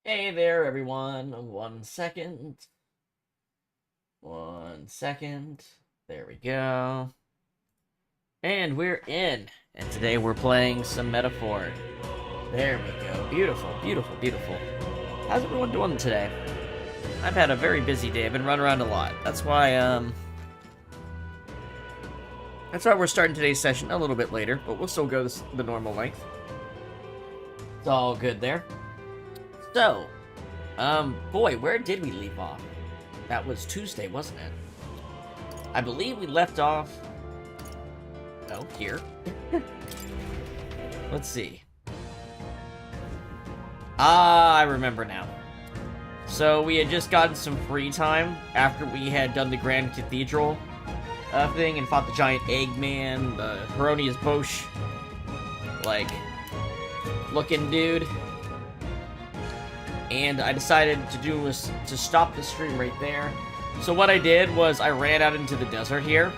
Hey there, everyone. 1 second. 1 second. There we go. And we're in. And today we're playing some Metaphor. There we go. Beautiful, beautiful, beautiful. How's everyone doing today? I've had a very busy day. I've been running around a lot. That's why we're starting today's session a little bit later, but we'll still go the normal length. It's all good there. So, boy, where did we leave off? That was Tuesday, wasn't it? I believe we left off... Oh, here. Let's see. Ah, I remember now. So, we had just gotten some free time after we had done the Grand Cathedral thing and fought the giant Eggman, the Heronius Bosch, like, looking dude. And I decided to stop the stream right there. So what I did was I ran out into the desert here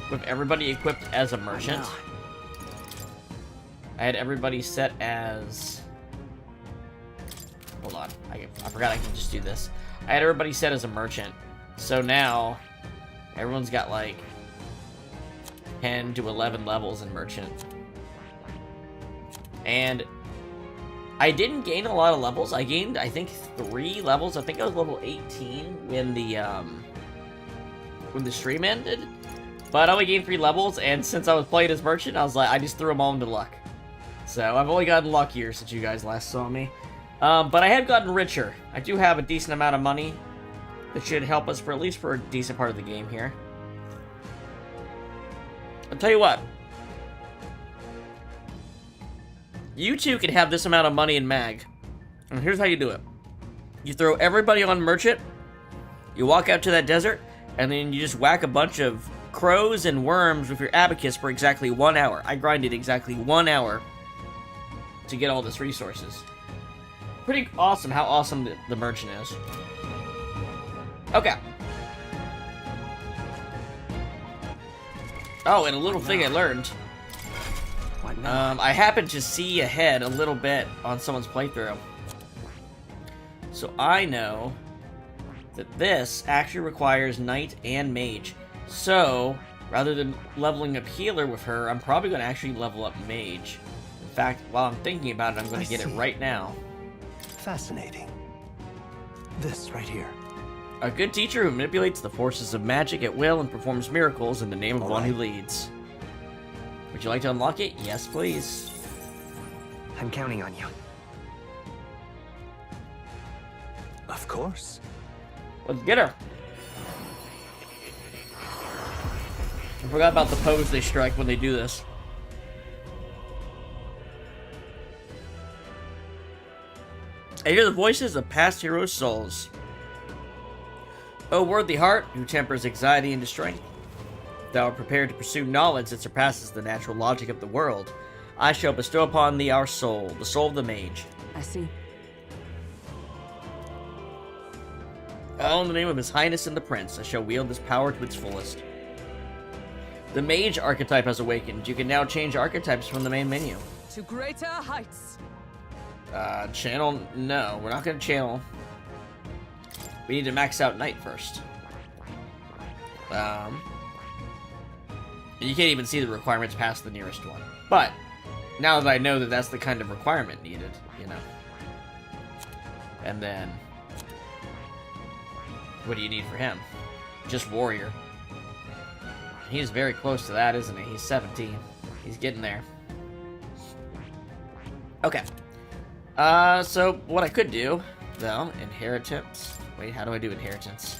with everybody equipped as a merchant. I had everybody set as... Hold on, I forgot I can just do this. I had everybody set as a merchant. So now, everyone's got like 10 to 11 levels in merchant. And I didn't gain a lot of levels. I gained, I think, 3 levels. I think I was level 18 when the stream ended. But I only gained 3 levels, and since I was playing as merchant, I was like, I just threw them all into luck. So I've only gotten luckier since you guys last saw me. But I have gotten richer. I do have a decent amount of money that should help us for at least for a decent part of the game here. I'll tell you what. You two can have this amount of money in mag. And here's how you do it. You throw everybody on merchant. You walk out to that desert. And then you just whack a bunch of crows and worms with your abacus for exactly 1 hour. I grinded exactly 1 hour to get all this resources. Pretty awesome how awesome the merchant is. Okay. Oh, and a little thing I learned. I happened to see ahead a little bit on someone's playthrough. So I know that this actually requires Knight and Mage. So, rather than leveling up Healer with her, I'm probably going to actually level up Mage. In fact, while I'm thinking about it, I'm going to get it right now. Fascinating. This right here. A good teacher who manipulates the forces of magic at will and performs miracles in the name of one who leads. Would you like to unlock it? Yes, please. I'm counting on you. Of course. Let's get her. I forgot about the pose they strike when they do this. I hear the voices of past heroes' souls. O worthy heart, who tempers anxiety into strength. Thou art prepared to pursue knowledge that surpasses the natural logic of the world. I shall bestow upon thee our soul, the soul of the mage. I see. All in the name of His Highness and the Prince, I shall wield this power to its fullest. The mage archetype has awakened. You can now change archetypes from the main menu. To greater heights. Channel? No, we're not going to channel. We need to max out Knight first. You can't even see the requirements past the nearest one. But, now that I know that that's the kind of requirement needed, you know. And then, what do you need for him? Just Warrior. He's very close to that, isn't he? He's 17. He's getting there. Okay. So, what I could do, though, inheritance. Wait, how do I do inheritance?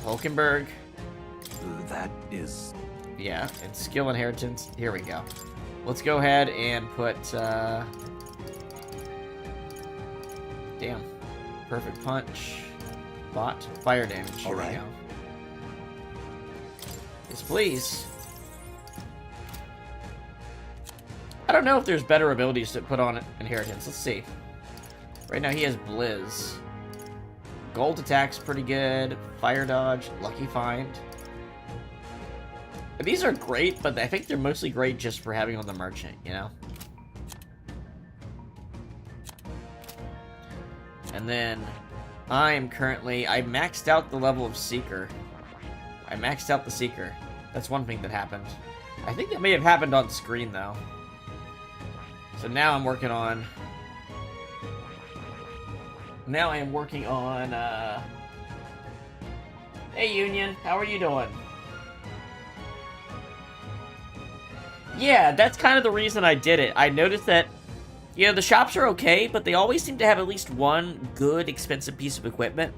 Hulkenberg. That is... Yeah, and skill inheritance. Here we go. Let's go ahead and put, damn. Perfect punch. Bot. Fire damage. Here we go. Yes, please. I don't know if there's better abilities to put on inheritance. Let's see. Right now he has Blizz. Gold attack's pretty good. Fire dodge. Lucky find. These are great, but I think they're mostly great just for having on the merchant, you know? And then I maxed out the level of Seeker. I maxed out the Seeker. That's one thing that happened. I think that may have happened on screen, though. So now I'm working on... Now I am working on, Hey, Union. How are you doing? Yeah, that's kind of the reason I did it. I noticed that, you know, the shops are okay, but they always seem to have at least one good, expensive piece of equipment.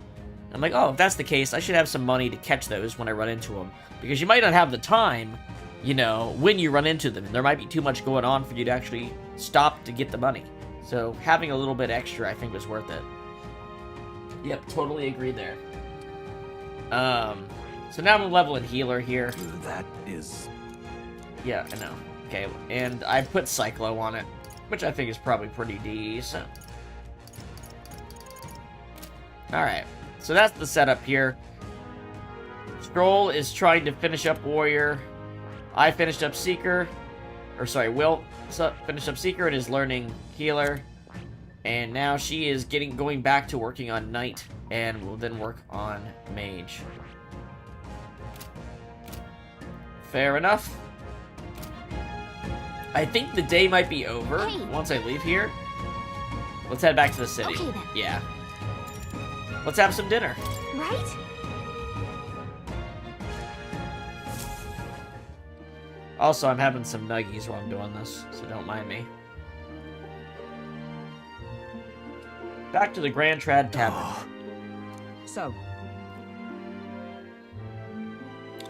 I'm like, oh, if that's the case, I should have some money to catch those when I run into them. Because you might not have the time, you know, when you run into them. And there might be too much going on for you to actually stop to get the money. So having a little bit extra, I think, was worth it. Yep, totally agree there. So now I'm leveling healer here. That is... Yeah, I know. Okay, and I put Cyclo on it, which I think is probably pretty decent. Alright, so that's the setup here. Stroll is trying to finish up Warrior. I finished up Seeker. Or sorry, Will finished up Seeker and is learning Healer. And now she is going back to working on Knight, and will then work on Mage. Fair enough. I think the day might be over once I leave here. Let's head back to the city. Okay, then. Yeah. Let's have some dinner. Right? Also, I'm having some nuggies while I'm doing this, so don't mind me. Back to the Grand Trad Tavern. So,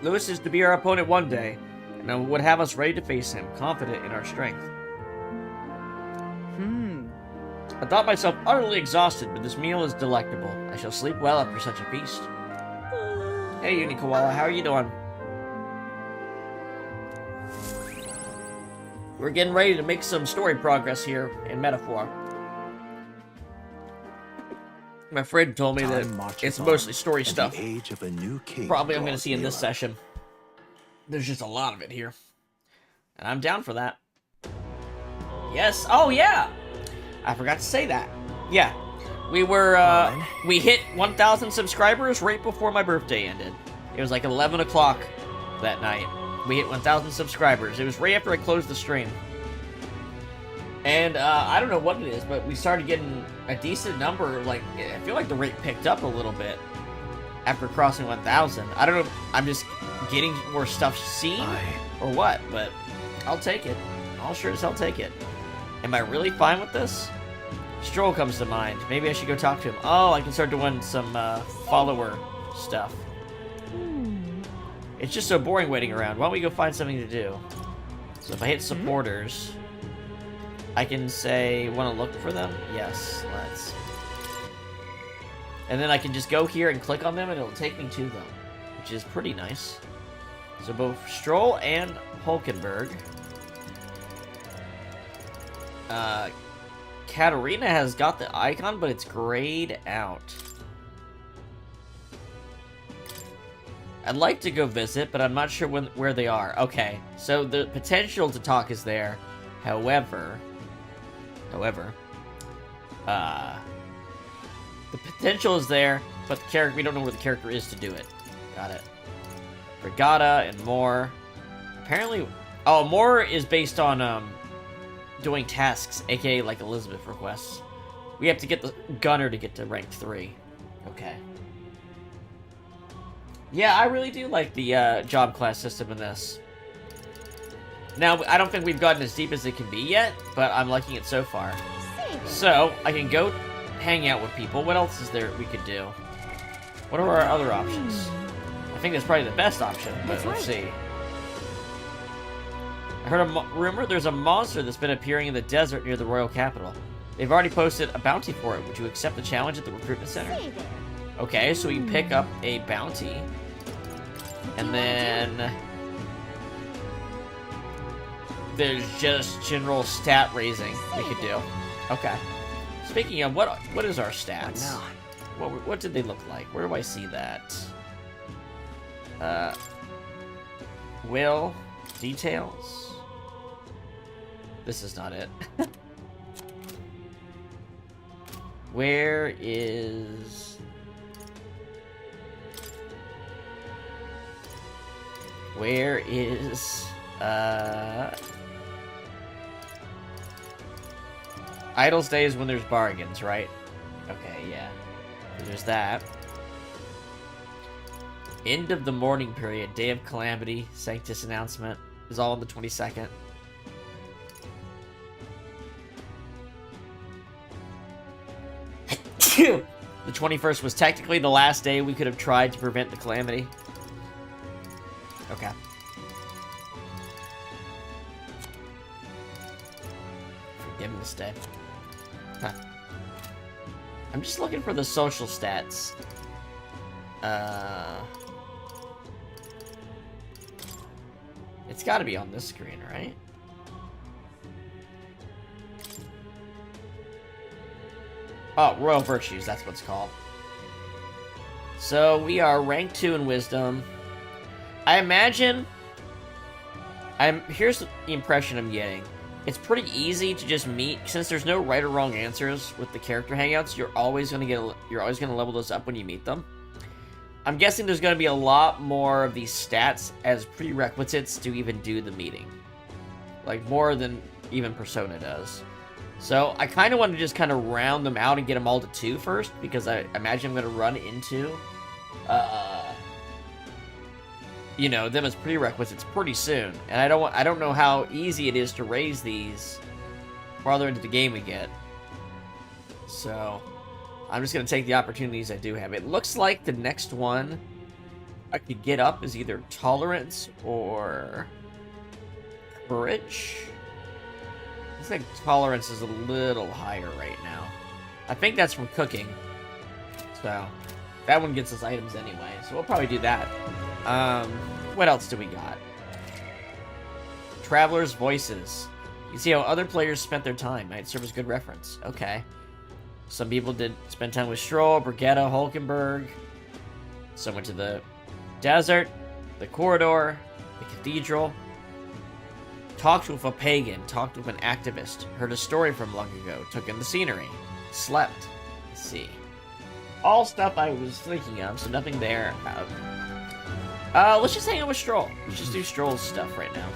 Lewis is to be our opponent one day, and would have us ready to face him, confident in our strength. I thought myself utterly exhausted, but this meal is delectable. I shall sleep well after such a feast. Hey, Unikoala, how are you doing? We're getting ready to make some story progress here in Metaphor. My friend told me that it's mostly story stuff. Probably I'm going to see in this session. There's just a lot of it here. And I'm down for that. Yes. Oh, yeah. I forgot to say that. Yeah. We were, we hit 1,000 subscribers right before my birthday ended. It was like 11 o'clock that night. We hit 1,000 subscribers. It was right after I closed the stream. And, I don't know what it is, but we started getting a decent number. Like, I feel like the rate picked up a little bit after crossing 1,000. I don't know if I'm just getting more stuff seen or what, but I'll take it. I'll sure as hell take it. Am I really fine with this? Stroll comes to mind. Maybe I should go talk to him. Oh, I can start doing some follower stuff. It's just so boring waiting around. Why don't we go find something to do? So if I hit supporters, I can say, want to look for them? Yes, let's. And then I can just go here and click on them and it'll take me to them, which is pretty nice. So both Stroll and Hulkenberg. Katarina has got the icon, but it's grayed out. I'd like to go visit, but I'm not sure where they are. Okay, so the potential to talk is there. However, the potential is there, but the character, we don't know where the character is to do it. Got it. Regatta and more. Apparently, oh, more is based on doing tasks, aka like Elizabeth requests. We have to get the gunner to get to rank 3. Okay. Yeah, I really do like the job class system in this. Now, I don't think we've gotten as deep as it can be yet, but I'm liking it so far. So, I can go hang out with people. What else is there we could do? What are our other options? I think that's probably the best option, but let's see. I heard a rumor there's a monster that's been appearing in the desert near the royal capital. They've already posted a bounty for it. Would you accept the challenge at the recruitment center? Okay, so we can pick up a bounty. And then there's just general stat raising we could do. Okay. Speaking of, what is our stats? What did they look like? Where do I see that? Will, details. This is not it. Where is... Idle's Day is when there's bargains, right? Okay, yeah. So there's that. End of the mourning period, Day of Calamity, Sanctus announcement is all on the 22nd. The 21st was technically the last day we could have tried to prevent the calamity. Okay. Forgiveness Day. Huh. I'm just looking for the social stats. It's gotta be on this screen, right? Oh, Royal Virtues, that's what it's called. So, we are rank 2 in Wisdom. I imagine... Here's the impression I'm getting. It's pretty easy to just meet, since there's no right or wrong answers with the character hangouts, you're always gonna level those up when you meet them. I'm guessing there's gonna be a lot more of these stats as prerequisites to even do the meeting. Like, more than even Persona does. So, I kind of want to just kind of round them out and get them all to 2 first, because I imagine I'm going to run into, you know, them as prerequisites pretty soon. And I don't know how easy it is to raise these farther into the game we get. So, I'm just going to take the opportunities I do have. It looks like the next one I could get up is either Tolerance or Courage. I think Tolerance is a little higher right now. I think that's from cooking. So, that one gets us items anyway. So we'll probably do that. What else do we got? Traveler's Voices. You see how other players spent their time. Might serve as good reference. Okay. Some people did spend time with Stroll, Brigitta, Hulkenberg. Some went to the desert, the corridor, the cathedral. Talked with a pagan, talked with an activist, heard a story from long ago, took in the scenery, slept. Let's see. All stuff I was thinking of, so nothing there. Let's just hang out with Stroll. Let's just do Stroll's stuff right now.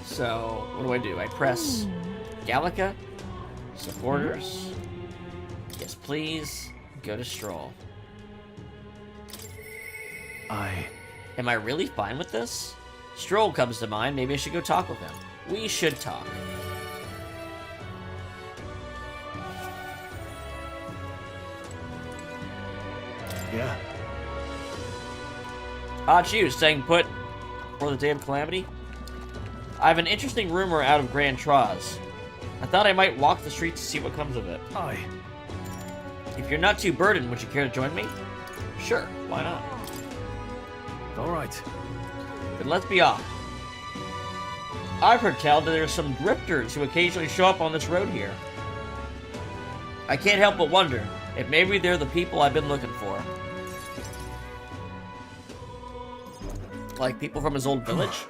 So, what do? I press Gallica, supporters, yes please, go to Stroll. Am I really fine with this? Stroll comes to mind, maybe I should go talk with him. We should talk. Yeah. Achu, staying put for the day of calamity? I have an interesting rumor out of Grand Traz. I thought I might walk the streets to see what comes of it. If you're not too burdened, would you care to join me? Sure, why not? Alright. Then let's be off. I've heard tell that there's some drifters who occasionally show up on this road here. I can't help but wonder if maybe they're the people I've been looking for. Like people from his old village?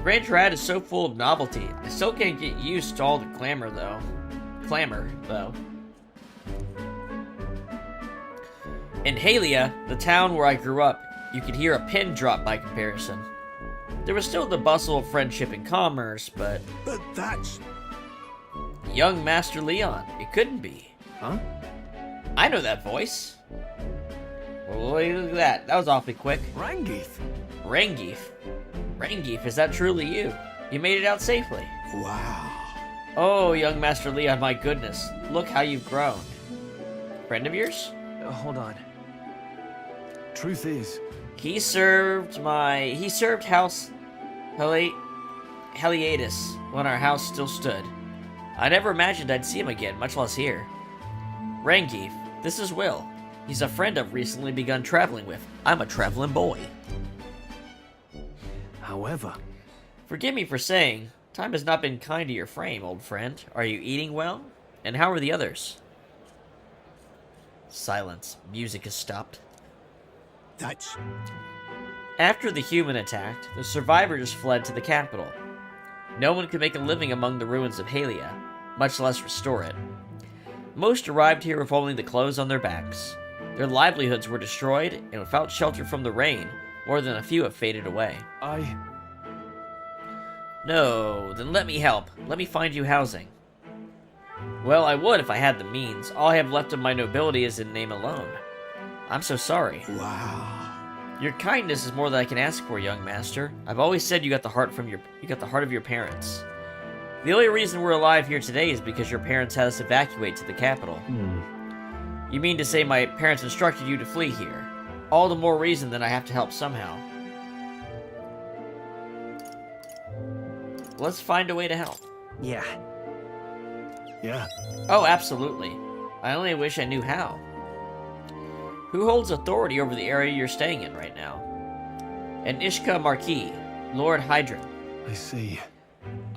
Grand Trad is so full of novelty. I still can't get used to all the clamor, though. In Halia, the town where I grew up, you could hear a pin drop by comparison. There was still the bustle of friendship and commerce, but... But that's... Young Master Leon. It couldn't be. Huh? I know that voice. Well, look at that. That was awfully quick. Rangeeth. Rangeeth, is that truly you? You made it out safely. Wow. Oh, young Master Leon, my goodness. Look how you've grown. Friend of yours? Hold on. Truth is... He served House Heliatus when our house still stood. I never imagined I'd see him again, much less here. Rangeeth, this is Will. He's a friend I've recently begun traveling with. I'm a traveling boy. However... Forgive me for saying, time has not been kind to your frame, old friend. Are you eating well? And how are the others? Silence. Music has stopped. That's... After the human attacked, the survivors fled to the capital. No one could make a living among the ruins of Halia, much less restore it. Most arrived here with only the clothes on their backs. Their livelihoods were destroyed, and without shelter from the rain, more than a few have faded away. No, then let me help. Let me find you housing. Well, I would if I had the means. All I have left of my nobility is in name alone. I'm so sorry. Wow. Your kindness is more than I can ask for, young master. I've always said you got the heart of your parents. The only reason we're alive here today is because your parents had us evacuate to the capital. You mean to say my parents instructed you to flee here? All the more reason that I have to help somehow. Let's find a way to help. Yeah. Oh, absolutely. I only wish I knew how. Who holds authority over the area you're staying in right now? An Ishka Marquis, Lord Hydron. I see.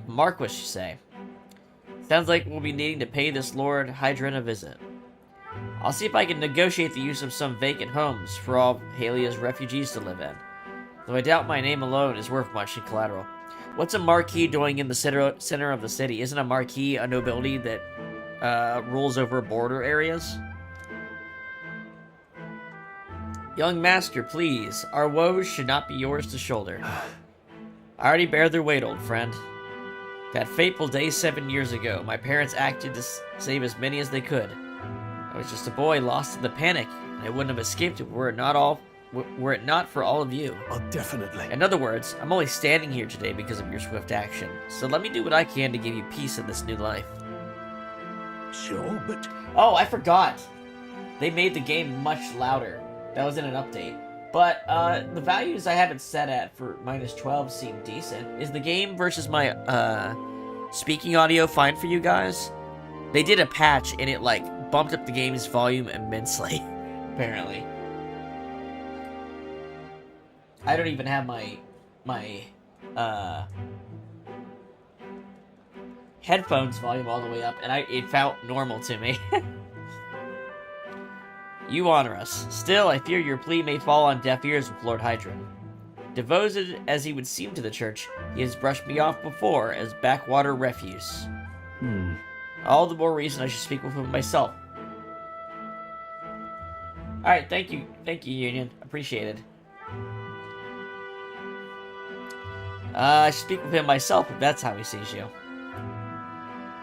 Marquis, you say? Sounds like we'll be needing to pay this Lord Hydron a visit. I'll see if I can negotiate the use of some vacant homes for all of Halia's refugees to live in. Though I doubt my name alone is worth much in collateral. What's a marquis doing in the center of the city? Isn't a marquis a nobility that rules over border areas? Young master, please. Our woes should not be yours to shoulder. I already bear their weight, old friend. That fateful day 7 years ago, my parents acted to save as many as they could. I was just a boy lost in the panic, and I wouldn't have escaped it were it not for all of you. Oh, definitely. In other words, I'm only standing here today because of your swift action, so let me do what I can to give you peace in this new life. Sure, but... Oh, I forgot! They made the game much louder. That was in an update. But, the values I have it set at for -12 seem decent. Is the game versus my, speaking audio fine for you guys? They did a patch and it, like, bumped up the game's volume immensely, apparently. I don't even have my headphones volume all the way up, and it felt normal to me. You honor us. Still, I fear your plea may fall on deaf ears with Lord Hydron. Devoted as he would seem to the church, he has brushed me off before as backwater refuse. All the more reason I should speak with him myself. Alright, thank you, Union. Appreciated. I should speak with him myself if that's how he sees you.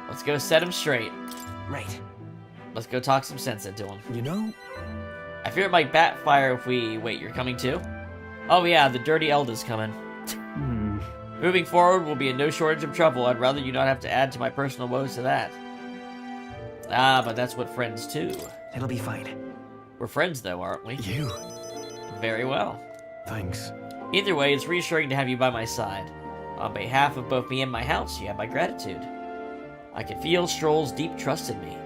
Let's go set him straight. Right. Let's go talk some sense into him. You know... I fear it might backfire if we... Wait, you're coming too? Oh yeah, the dirty Elder's coming. Moving forward will be in no shortage of trouble. I'd rather you not have to add to my personal woes to that. Ah, but that's what friends do. It'll be fine. We're friends though, aren't we? You. Very well. Thanks. Either way, it's reassuring to have you by my side. On behalf of both me and my house, you have my gratitude. I can feel Stroll's deep trust in me.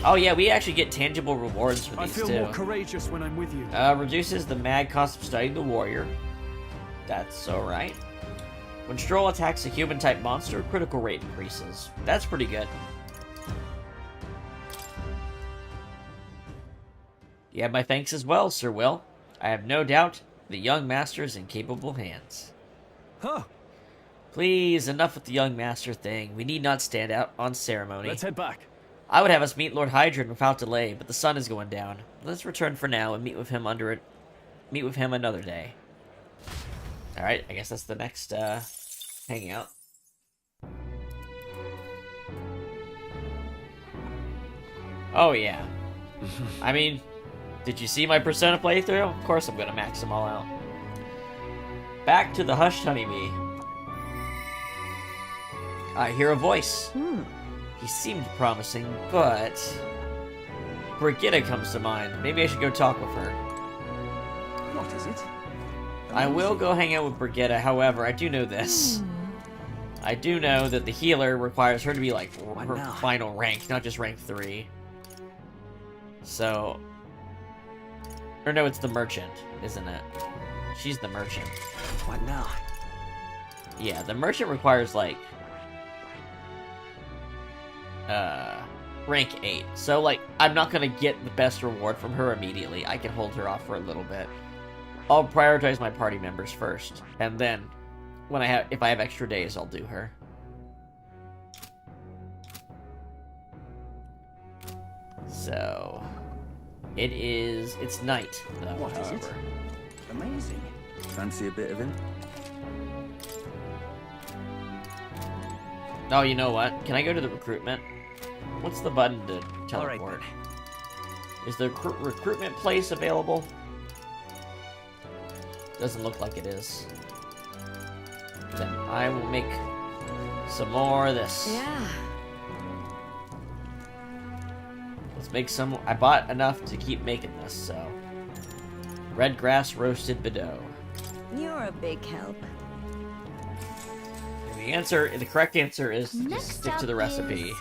Oh yeah, we actually get tangible rewards for these too. I feel more courageous when I'm with you. Reduces the mad cost of studying the warrior. That's alright. When Stroll attacks a human-type monster, critical rate increases. That's pretty good. You have my thanks as well, Sir Will. I have no doubt the young master is in capable hands. Huh. Please, enough with the young master thing. We need not stand out on ceremony. Let's head back. I would have us meet Lord Hydron without delay, but the sun is going down. Let's return for now and meet with him another day. Alright, I guess that's the next, hangout. Oh, yeah. I mean, did you see my Persona playthrough? Of course I'm gonna max them all out. Back to the hushed honeybee. I hear a voice. He seemed promising, but... Brigitte comes to mind. Maybe I should go talk with her. What is it? I will go hang out with Brigitte, however, I do know this. I do know that the healer requires her to be, like, her final rank, not just rank 3. So... Or no, it's the merchant, isn't it? She's the merchant. What now? Yeah, the merchant requires, like... rank 8. So, like, I'm not gonna get the best reward from her immediately. I can hold her off for a little bit. I'll prioritize my party members first, and then, if I have extra days, I'll do her. So, it's night, though, What is it? however. Amazing. Fancy a bit of him? Oh, you know what? Can I go to the recruitment? What's the button to teleport? All right, Is the recruitment place available? Doesn't look like it is. Then I will make some more of this. Yeah. Let's make some. I bought enough to keep making this, so. Red grass roasted Bideau. You're a big help. The correct answer is to Next stick to up the recipe. is-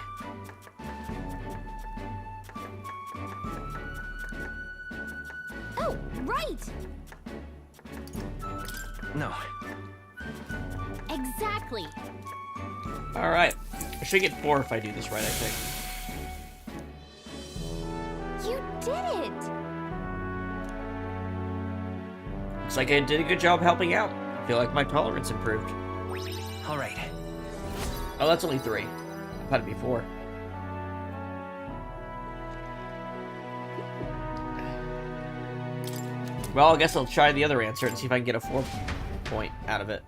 Oh, right! No. Exactly. Alright. I should get 4 if I do this right, I think. You did it! Looks like I did a good job helping out. I feel like my tolerance improved. All right. Oh, that's only 3. I thought it'd be 4. Well, I guess I'll try the other answer and see if I can get a 4 point out of it.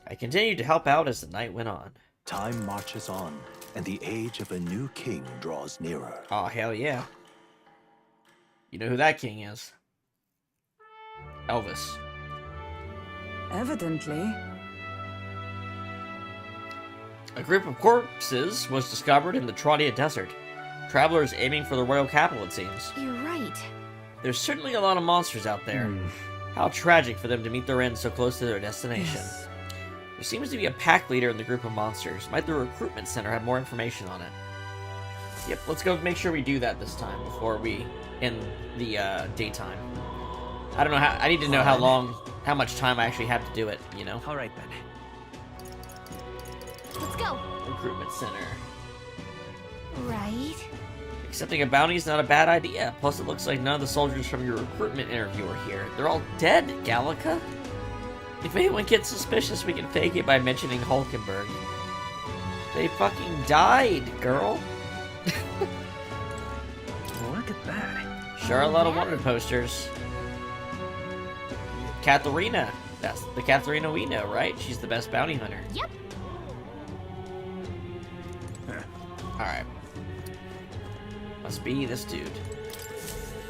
I continued to help out as the night went on. Time marches on, and the age of a new king draws nearer. Oh, hell yeah. You know who that king is? Elvis. Evidently. A group of corpses was discovered in the Trodia Desert. Travelers aiming for the royal capital, it seems. You're right. There's certainly a lot of monsters out there. How tragic for them to meet their end so close to their destination. Yes. There seems to be a pack leader in the group of monsters. Might the recruitment center have more information on it? Yep, let's go make sure we do that this time before we end the daytime. I don't know how. I need to know how much time I actually have to do it. You know. All right then. Let's go. Recruitment center. Right. Accepting a bounty is not a bad idea. Plus, it looks like none of the soldiers from your recruitment interview are here. They're all dead, Gallica. If anyone gets suspicious, we can fake it by mentioning Hulkenberg. They fucking died, girl. Look at that. Sure, a lot of wanted posters. Katharina. That's the Katharina we know, right? She's the best bounty hunter. Yep. Alright. Must be this dude.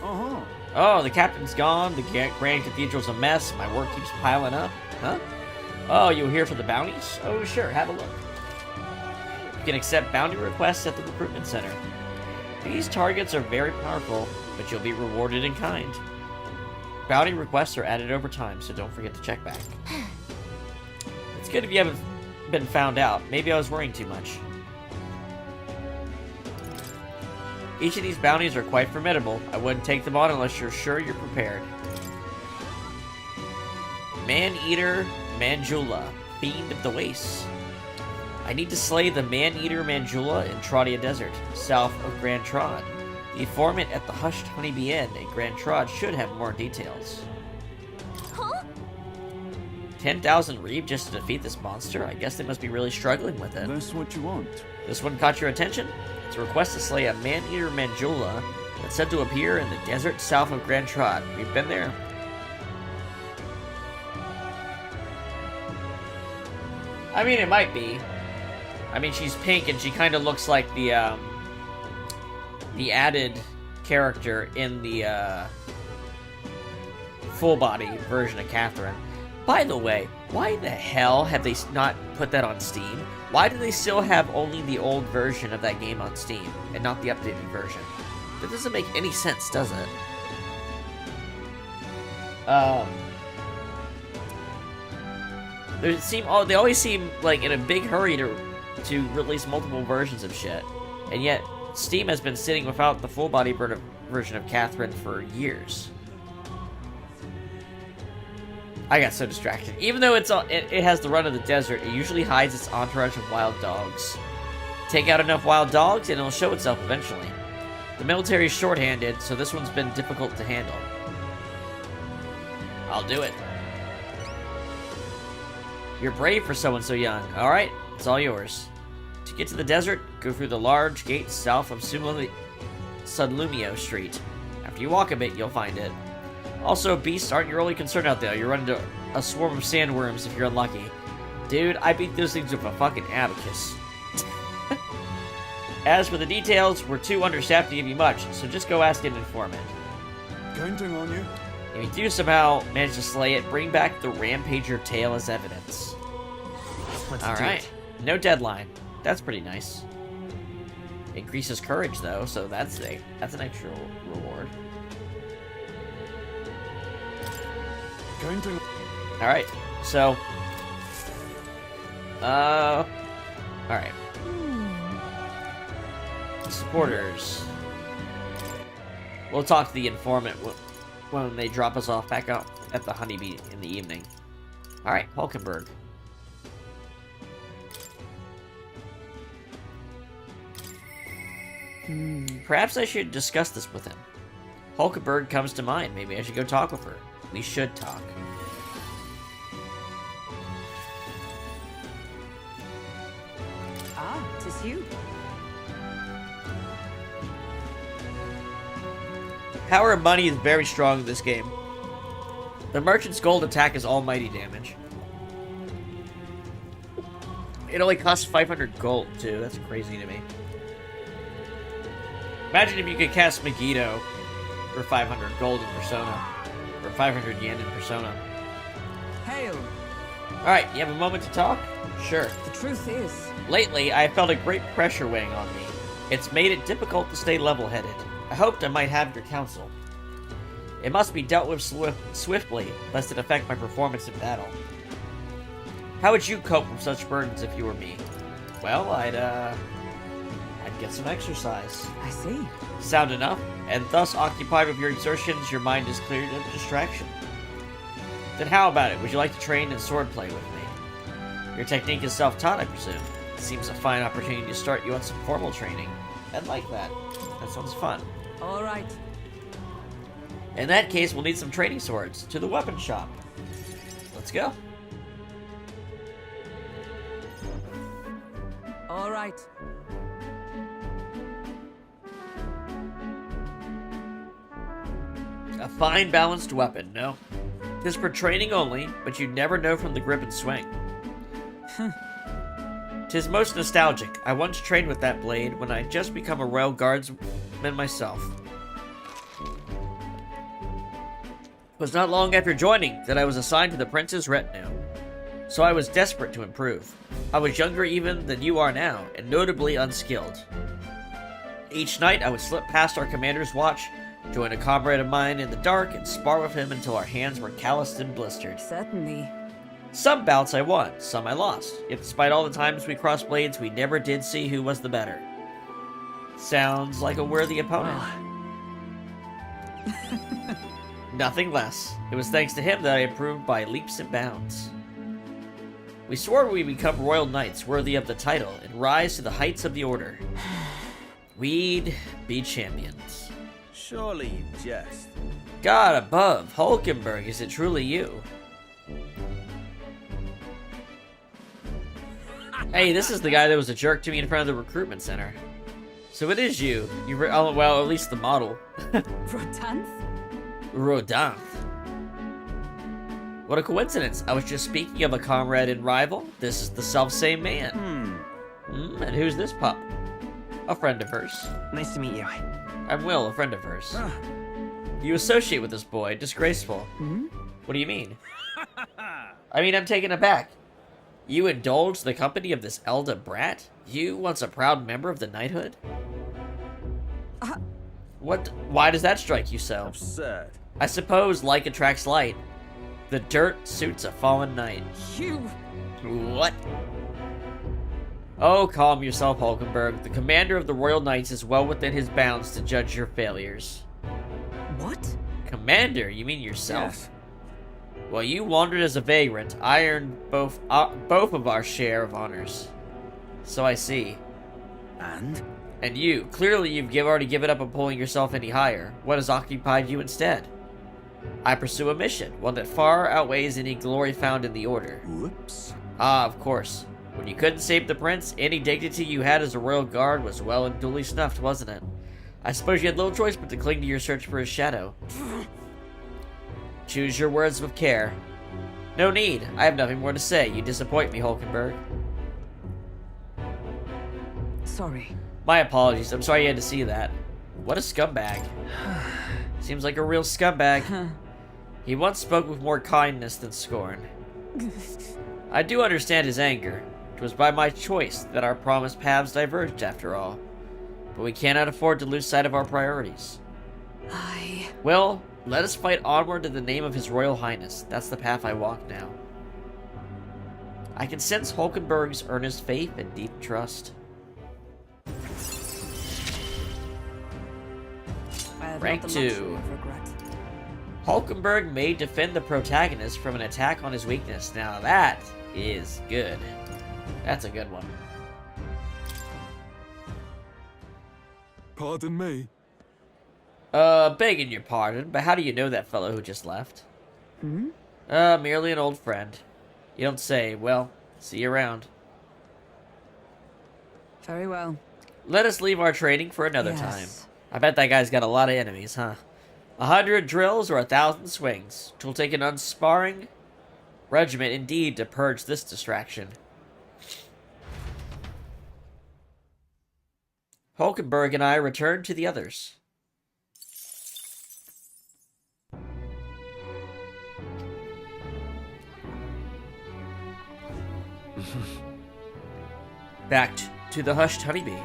Uh-huh. Oh, the captain's gone. The Grand Cathedral's a mess. My work keeps piling up. Huh? Oh, you here for the bounties? Oh, sure. Have a look. You can accept bounty requests at the recruitment center. These targets are very powerful, but you'll be rewarded in kind. Bounty requests are added over time, so don't forget to check back. It's good if you haven't been found out. Maybe I was worrying too much. Each of these bounties are quite formidable. I wouldn't take them on unless you're sure you're prepared. Maneater Manjula, Fiend of the Wastes. I need to slay the Maneater Manjula in Trodia Desert, south of Grand Trod. The informant at the Hushed Honeybee Inn at Grand Trod should have more details. Huh? 10,000 Reeve just to defeat this monster? I guess they must be really struggling with it. That's what you want. This one caught your attention? It's a request to slay a Maneater Manjula that's said to appear in the desert south of Grand Trod. We've been there. I mean, it might be. I mean, she's pink and she kind of looks like the added character in the full body version of Catherine. By the way, why the hell have they not put that on Steam? Why do they still have only the old version of that game on Steam and not the updated version? That doesn't make any sense, does it? They always seem like in a big hurry to release multiple versions of shit, and yet Steam has been sitting without the full body version of Catherine for years. I got so distracted. Even though it has the run of the desert, it usually hides its entourage of wild dogs. Take out enough wild dogs and it'll show itself eventually. The military is short-handed, so this one's been difficult to handle. I'll do it. You're brave for someone so young. Alright, it's all yours. To get to the desert, go through the large gate south of Sudlumio Street. After you walk a bit, you'll find it. Also, beasts aren't your only concern out there. You'll run into a swarm of sandworms if you're unlucky. Dude, I beat those things with a fucking abacus. As for the details, we're too understaffed to give you much, so just go ask an informant. Counting on you. If you do somehow manage to slay it, bring back the Rampager tail as evidence. Alright, no deadline. That's pretty nice. Increases courage, though, so that's an extra reward. Counting. Alright, so... Alright. Supporters. We'll talk to the informant when they drop us off back up at the Honeybee in the evening. Alright, Hulkenberg. Perhaps I should discuss this with him. Hulkenberg comes to mind. Maybe I should go talk with her. We should talk. Ah, 'tis you. Power of money is very strong in this game. The merchant's gold attack is almighty damage. It only costs 500 gold, too. That's crazy to me. Imagine if you could cast Megiddo for 500 gold in Persona. Or 500 yen in Persona. Hail. Alright, you have a moment to talk? Sure. The truth is, Lately, I have felt a great pressure weighing on me. It's made it difficult to stay level-headed. I hoped I might have your counsel. It must be dealt with swiftly, lest it affect my performance in battle. How would you cope with such burdens if you were me? Well, I'd get some exercise. I see. Sound enough? And thus occupied with your exertions, your mind is cleared of distraction. Then how about it? Would you like to train in swordplay with me? Your technique is self-taught, I presume. Seems a fine opportunity to start you on some formal training. I'd like that. That sounds fun. All right. In that case, we'll need some training swords. To the weapon shop. Let's go. All right. A fine balanced weapon, no? This for training only, but you never know from the grip and swing. 'Tis most nostalgic. I once trained with that blade when I had just become a royal guardsman myself. It was not long after joining that I was assigned to the prince's retinue, so I was desperate to improve. I was younger even than you are now, and notably unskilled. Each night I would slip past our commander's watch, join a comrade of mine in the dark, and spar with him until our hands were calloused and blistered. Certainly. Some bouts I won, some I lost. Yet despite all the times we crossed blades, we never did see who was the better. Sounds like a worthy opponent. Nothing less. It was thanks to him that I improved by leaps and bounds. We swore we'd become royal knights worthy of the title and rise to the heights of the order. We'd be champions. Surely you jest. God above, Hulkenberg, is it truly you? Hey, this is the guy that was a jerk to me in front of the recruitment center. So it is you. Oh, well, at least the model. Rotanth? Rodanth. What a coincidence. I was just speaking of a comrade and rival. This is the self-same man. And who's this pup? A friend of hers. Nice to meet you. I'm Will, a friend of hers. You associate with this boy. Disgraceful. What do you mean? I mean, I'm taken aback. You indulge the company of this elder brat? You, once a proud member of the knighthood? What? Why does that strike you so? Absurd. I suppose like attracts like. The dirt suits a fallen knight. You. What? Oh, calm yourself, Hulkenberg. The commander of the Royal Knights is well within his bounds to judge your failures. What? Commander? You mean yourself? While you wandered as a vagrant, I earned both of our share of honors. So I see. And? And you, clearly you've already given up on pulling yourself any higher. What has occupied you instead? I pursue a mission, one that far outweighs any glory found in the Order. Whoops. Ah, of course. When you couldn't save the prince, any dignity you had as a royal guard was well and duly snuffed, wasn't it? I suppose you had little choice but to cling to your search for his shadow. Choose your words with care. No need. I have nothing more to say. You disappoint me, Hulkenberg. Sorry. My apologies. I'm sorry you had to see that. What a scumbag. Seems like a real scumbag. He once spoke with more kindness than scorn. I do understand his anger. It was by my choice that our promised paths diverged, after all. But we cannot afford to lose sight of our priorities. Well, let us fight onward in the name of His Royal Highness. That's the path I walk now. I can sense Hulkenberg's earnest faith and deep trust. Rank 2. Hulkenberg may defend the protagonist from an attack on his weakness. Now that is good. That's a good one. Pardon me. Begging your pardon, but how do you know that fellow who just left? Merely an old friend. You don't say. Well, see you around. Very well. Let us leave our trading for another time. I bet that guy's got a lot of enemies, huh? 100 drills or 1,000 swings. 'Twill take an unsparing regiment indeed to purge this distraction. Hulkenberg and I returned to the others. Back to the hushed honeybee.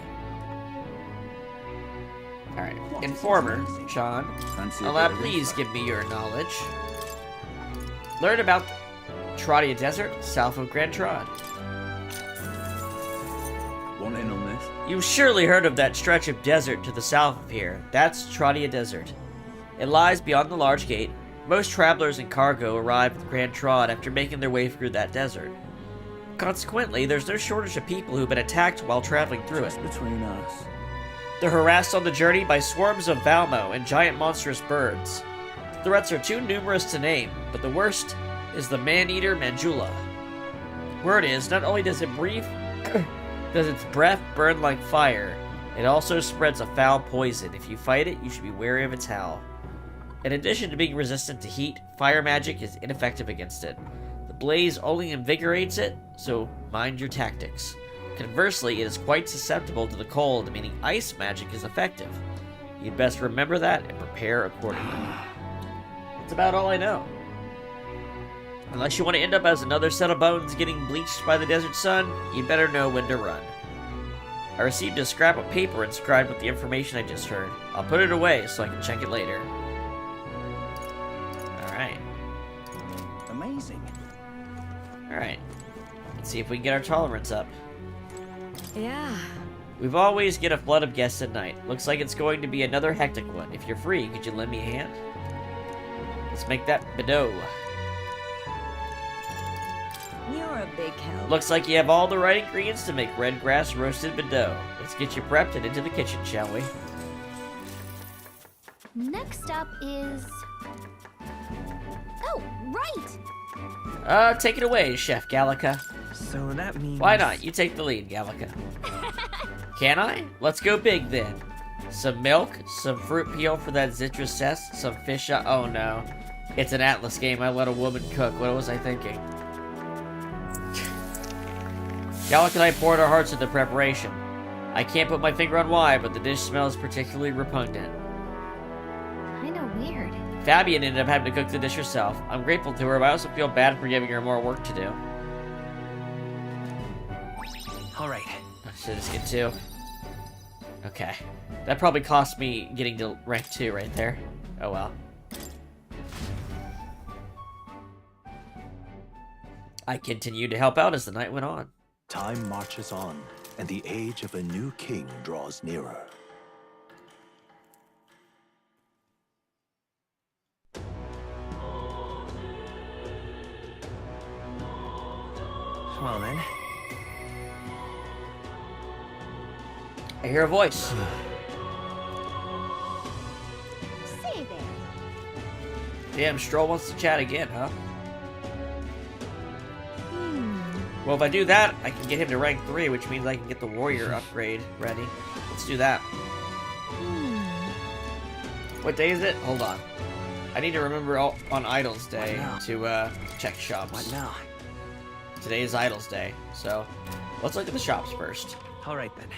Alright, Informer, Sean. Fancy a Allow, bit of please insight. give me your knowledge. Learn about Trodia Desert, south of Grand Trod. Want in on this? You've surely heard of that stretch of desert to the south of here. That's Trodia Desert. It lies beyond the large gate. Most travelers and cargo arrive at Grand Trod after making their way through that desert. Consequently, there's no shortage of people who've been attacked while traveling through it. Just between us. They're harassed on the journey by swarms of Valmo and giant monstrous birds. Threats are too numerous to name, but the worst is the Maneater Manjula. Word is, not only does does its breath burn like fire, it also spreads a foul poison. If you fight it, you should be wary of its howl. In addition to being resistant to heat, fire magic is ineffective against it. The blaze only invigorates it, so mind your tactics. Conversely, it is quite susceptible to the cold, meaning ice magic is effective. You'd best remember that and prepare accordingly. That's about all I know. Unless you want to end up as another set of bones getting bleached by the desert sun, you'd better know when to run. I received a scrap of paper inscribed with the information I just heard. I'll put it away so I can check it later. Alright. Amazing. Alright. Let's see if we can get our tolerance up. Yeah. We've always get a flood of guests at night. Looks like it's going to be another hectic one. If you're free, could you lend me a hand? Let's make that Bidot. You're a big help. Looks like you have all the right ingredients to make red grass roasted Bidot. Let's get you prepped and into the kitchen, shall we? Next up is... Oh, right! Take it away, Chef Gallica. So that means... Why not? You take the lead, Gallica. Can I? Let's go big then. Some milk, some fruit peel for that citrus zest, some fish... Oh no. It's an ATLUS game. I let a woman cook. What was I thinking? Gallica and I poured our hearts into preparation. I can't put my finger on why, but the dish smells particularly repugnant. Kinda weird. Fabian ended up having to cook the dish herself. I'm grateful to her, but I also feel bad for giving her more work to do. Alright. Should I just get 2? Okay. That probably cost me getting to rank 2 right there. Oh well. I continued to help out as the night went on. Time marches on, and the age of a new king draws nearer. Well then. I hear a voice. Say there. Damn, Stroll wants to chat again, huh? Well, if I do that, I can get him to rank 3, which means I can get the warrior upgrade ready. Let's do that. What day is it? Hold on. I need to remember on Idols Day to check shops. What now? Today is Idols Day, so let's look at the shops first. Alright then.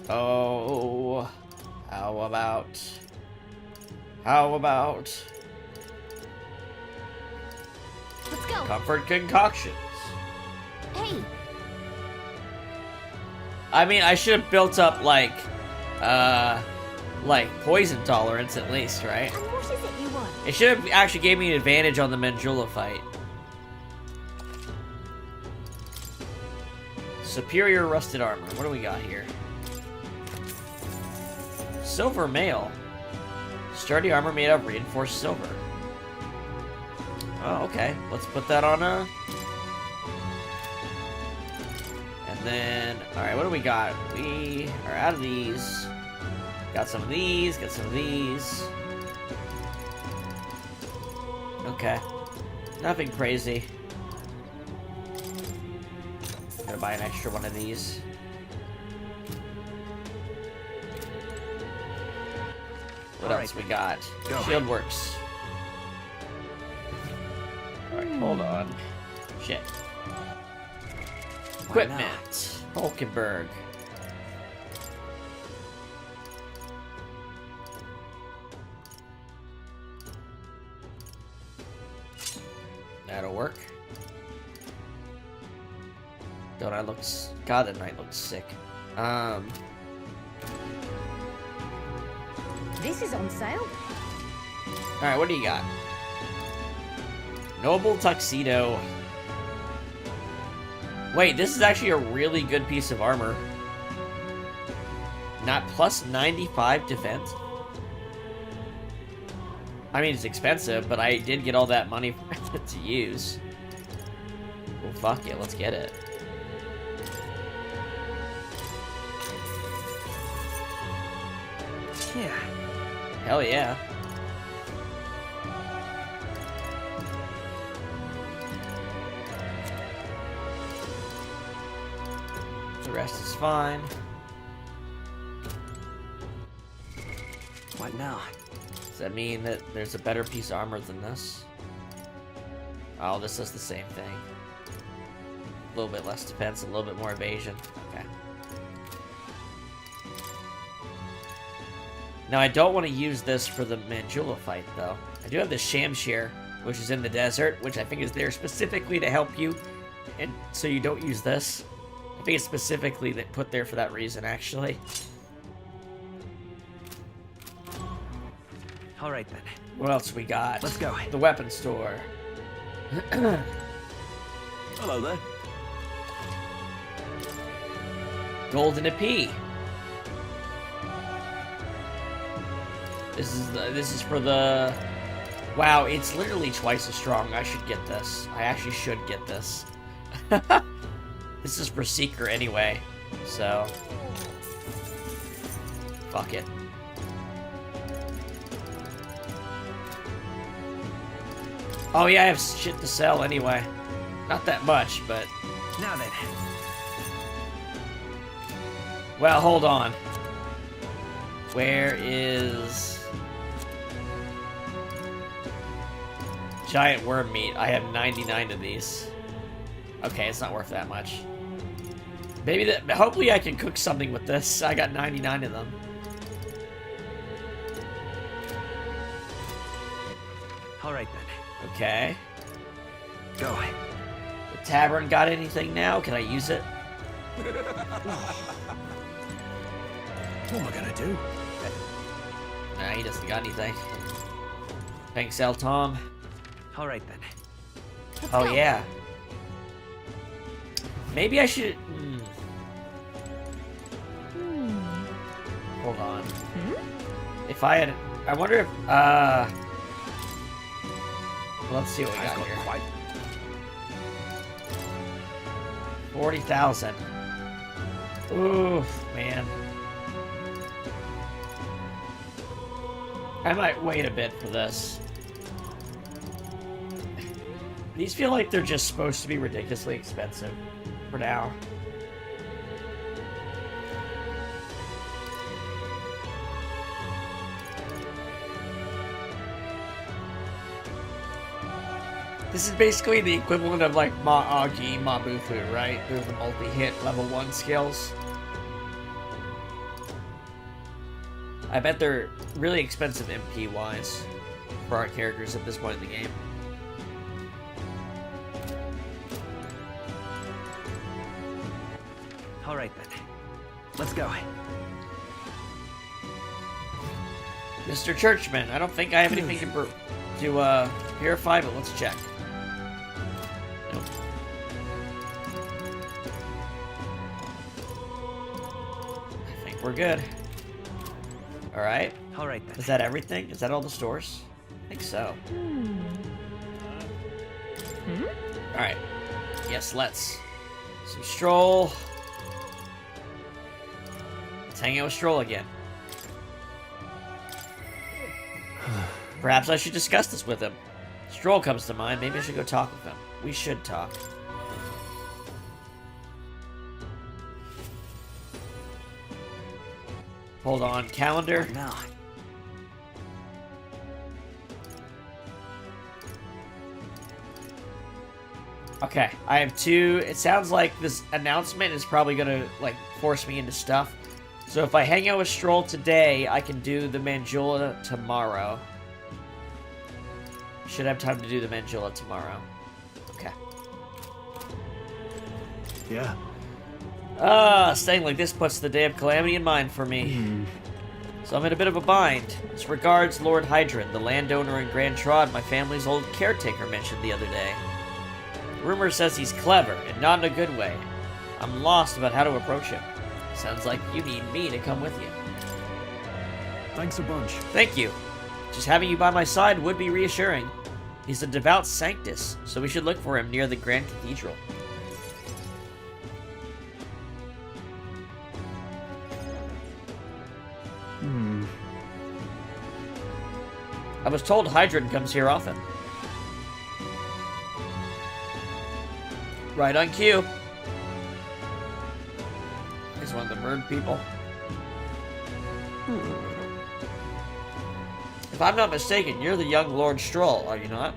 Oh, how about... Let's go. Comfort concoctions. Hey, I mean, I should have built up, like poison tolerance at least, right? and what is it you want? It should have actually gave me an advantage on the Manjula fight. Superior rusted armor. What do we got here? Silver mail. Sturdy armor made of reinforced silver. Oh, okay. Let's put that on a... And then... Alright, what do we got? We are out of these. Got some of these, got some of these. Okay. Nothing crazy. Gotta buy an extra one of these. What All else right, we got? go. Shield works. Alright, hold on. Shit. Why not? Equipment. Hulkenberg. That'll work. Don't I look... God, that knight looks sick. This is on sale. Alright, what do you got? Noble Tuxedo. Wait, this is actually a really good piece of armor. Not plus 95 defense. I mean, it's expensive, but I did get all that money to use. Well, fuck it, let's get it. Yeah. Hell yeah. The rest is fine. What now? Does that mean that there's a better piece of armor than this? Oh, this does the same thing. A little bit less defense, a little bit more evasion. Okay. Now, I don't want to use this for the Manjula fight, though. I do have the Shamshir, which is in the desert, which I think is there specifically to help you, and so you don't use this. I think it's specifically put there for that reason, actually. All right then. What else we got? Let's go. The weapon store. Hello there. Golden AP. This is for the... Wow, it's literally twice as strong. I should get this. I actually should get this. This is for Seeker anyway, so... Fuck it. Oh yeah, I have shit to sell anyway. Not that much, but... Now then. Well, hold on. Where is... Giant worm meat? I have 99 of these. Okay, it's not worth that much. Maybe that... Hopefully I can cook something with this. I got 99 of them. All right then. Okay. Go. The tavern got anything now? Can I use it? What am I gonna do? Nah, he doesn't got anything. Thanks, El Tom. All right then. Oh, yeah. Maybe I should... Hold on. If I had... I wonder if... Let's see what we got here. 40,000. Oof, man. I might wait a bit for this. These feel like they're just supposed to be ridiculously expensive for now. This is basically the equivalent of like Ma'agi, Mabufu, right? They're the multi-hit level 1 skills. I bet they're really expensive MP-wise for our characters at this point in the game. All right then. Let's go. Mr. Churchman, I don't think I have anything to purify, but let's check. Nope. I think we're good. Alright. All right then. Is that everything? Is that all the stores? I think so. Alright. Yes, let's. Some Stroll. Let's hang out with Stroll again. Perhaps I should discuss this with him. Stroll comes to mind. Maybe I should go talk with him. We should talk. Hold on. Calendar. Now. Okay, I have 2. It sounds like this announcement is probably gonna, like, force me into stuff. So if I hang out with Stroll today, I can do the Manjula tomorrow. Should have time to do the Manjula tomorrow. Okay. Yeah. Staying like this puts the day of calamity in mind for me. So I'm in a bit of a bind. As regards Lord Hydron, the landowner in Grand Trod my family's old caretaker mentioned the other day. Rumor says he's clever, and not in a good way. I'm lost about how to approach him. Sounds like you need me to come with you. Thanks a bunch. Thank you. Just having you by my side would be reassuring. He's a devout sanctus, so we should look for him near the Grand Cathedral. I was told Hydron comes here often. Right on cue. He's one of the bird people. If I'm not mistaken, you're the young Lord Stroll, are you not?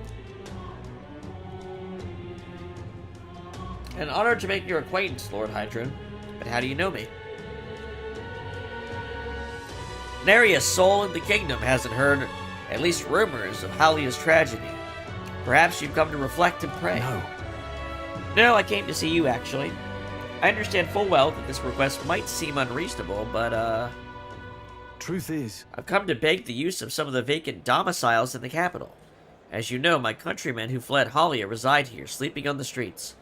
An honor to make your acquaintance, Lord Hydron. But how do you know me? Nary a soul in the kingdom hasn't heard at least rumors of Halia's tragedy. Perhaps you've come to reflect and pray. No, I came to see you, actually. I understand full well that this request might seem unreasonable, but, Truth is, I've come to beg the use of some of the vacant domiciles in the capital. As you know, my countrymen who fled Halia reside here, sleeping on the streets.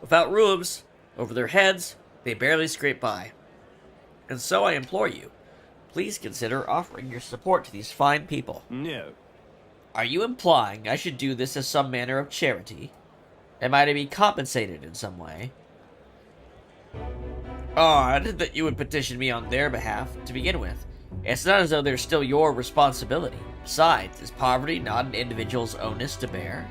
Without roofs over their heads, they barely scrape by. And so I implore you, please consider offering your support to these fine people. no. Are you implying I should do this as some manner of charity? Am I to be compensated in some way? Odd that you would petition me on their behalf, to begin with. It's not as though they're still your responsibility. Besides, is poverty not an individual's onus to bear?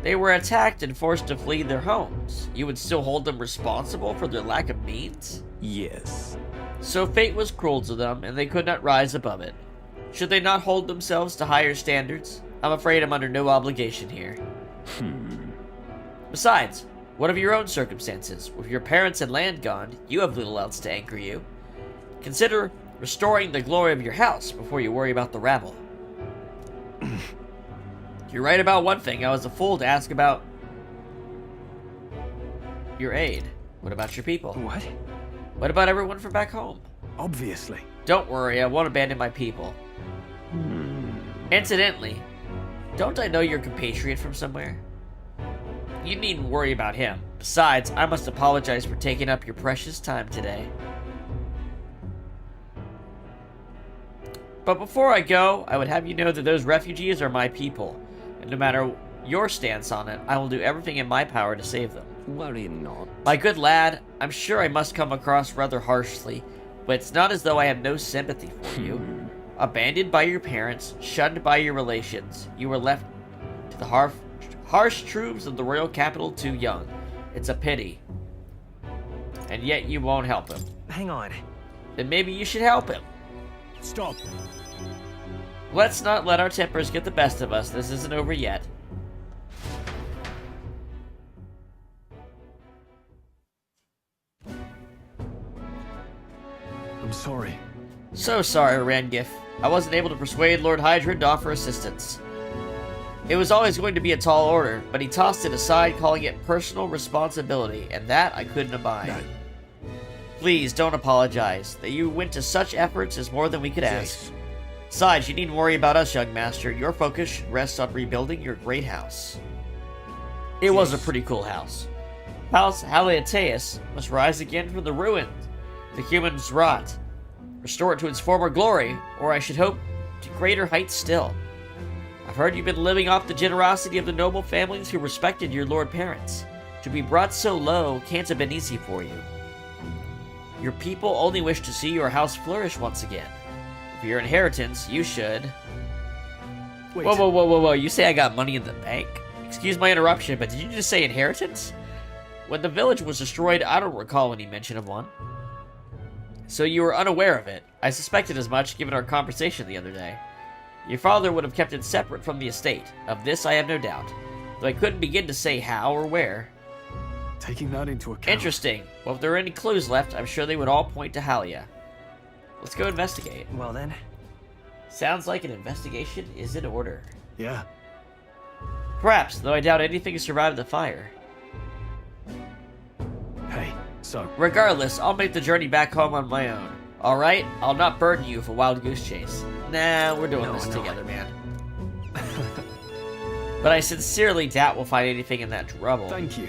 They were attacked and forced to flee their homes. You would still hold them responsible for their lack of means? Yes. So fate was cruel to them, and they could not rise above it. Should they not hold themselves to higher standards? I'm afraid I'm under no obligation here. Besides, what of your own circumstances? With your parents and land gone, you have little else to anchor you. Consider restoring the glory of your house before you worry about the rabble. You're right about one thing. I was a fool to ask about your aid. What about your people? What? What about everyone from back home? Obviously. Don't worry, I won't abandon my people. Incidentally, don't I know your compatriot from somewhere? You needn't worry about him. Besides, I must apologize for taking up your precious time today. But before I go, I would have you know that those refugees are my people. And no matter your stance on it, I will do everything in my power to save them. Worry not. My good lad, I'm sure I must come across rather harshly, but it's not as though I have no sympathy for you. Abandoned by your parents, shunned by your relations, you were left to the harsh truths of the royal capital too young. It's a pity. And yet you won't help him. Hang on. Then maybe you should help him. Stop. Let's not let our tempers get the best of us. This isn't over yet. I'm sorry. So sorry, Rangif. I wasn't able to persuade Lord Hydra to offer assistance. It was always going to be a tall order, but he tossed it aside, calling it personal responsibility, and that I couldn't abide. No. Please don't apologize. That you went to such efforts is more than we could ask. Besides, you needn't worry about us, young master. Your focus should rest on rebuilding your great house. It was a pretty cool house. House Haliateus must rise again from the ruins the humans wrought. Restore it to its former glory, or I should hope to greater heights still. I've heard you've been living off the generosity of the noble families who respected your lord parents. To be brought so low can't have been easy for you. Your people only wish to see your house flourish once again. For your inheritance, you should... Wait. Whoa. You say I got money in the bank? Excuse my interruption, but did you just say inheritance? When the village was destroyed, I don't recall any mention of one. So you were unaware of it. I suspected as much, given our conversation the other day. Your father would have kept it separate from the estate. Of this I have no doubt, though I couldn't begin to say how or where. Taking that into account. Interesting. Well, if there are any clues left, I'm sure they would all point to Halia. Let's go investigate. Well then. Sounds like an investigation is in order. Yeah. Perhaps, though I doubt anything survived the fire. Hey, so. Regardless, I'll make the journey back home on my own. Alright? I'll not burden you with a wild goose chase. Nah, we're doing this together, man. But I sincerely doubt we'll find anything in that rubble. Thank you.